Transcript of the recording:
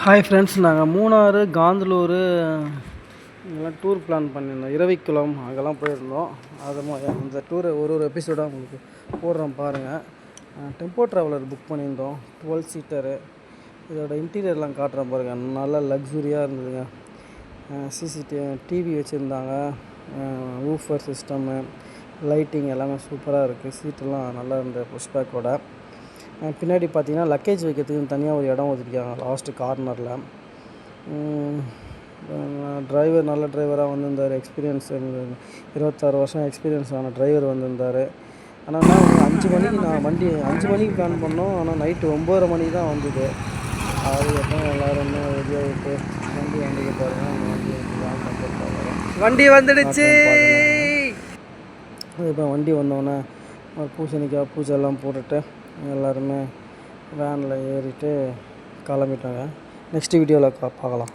Hi friends, நாங்கள் மூணாறு, காந்தலூர் இங்கெல்லாம் tour plan பண்ணியிருந்தோம். இரவிக்குளம் அங்கெல்லாம் போயிருந்தோம். அது இந்த டூரை ஒரு எபிசோடாக உங்களுக்கு போடுறோம் பாருங்கள். டெம்போ ட்ராவலர் புக் பண்ணியிருந்தோம், 12 சீட்டரு. இதோட இன்டீரியர்லாம் காட்டுறேன் பாருங்கள், நல்லா லக்ஸுரியாக இருந்ததுங்க. டிவி வச்சுருந்தாங்க, ஊஃபர் சிஸ்டமு, லைட்டிங் எல்லாமே சூப்பராக இருக்குது. சீட்டெல்லாம் நல்லா இருந்த புஷ் பேக்கோட. பின்னாடி பார்த்தீங்கன்னா லக்கேஜ் வைக்கிறதுக்கு தனியாக ஒரு இடம் ஒதுக்கிருக்காங்க லாஸ்ட்டு கார்னரில். டிரைவர் நல்ல டிரைவராக வந்திருந்தார், எக்ஸ்பீரியன்ஸ் 26 வருஷம் எக்ஸ்பீரியன்ஸ் ஆன டிரைவர் வந்திருந்தார். ஆனால் 5 மணிக்கு நான் 5 மணிக்கு பிளான் பண்ணோம், ஆனால் நைட்டு 9:30 மணிக்கு தான் வந்தது. அதுக்கப்புறம் எல்லாருமே ரெடியாக விட்டு வண்டிக்கு பாருங்கள். வண்டி வந்துடுச்சு. அதுக்கப்புறம் வண்டி வந்தோடனே ஒரு பூசணிக்காய் பூஜைலாம் போட்டுட்டு எல்லாருமே வேனில் ஏறிட்டு கிளம்பிட்டாங்க. நெக்ஸ்ட் வீடியோவில் பார்க்கலாம்.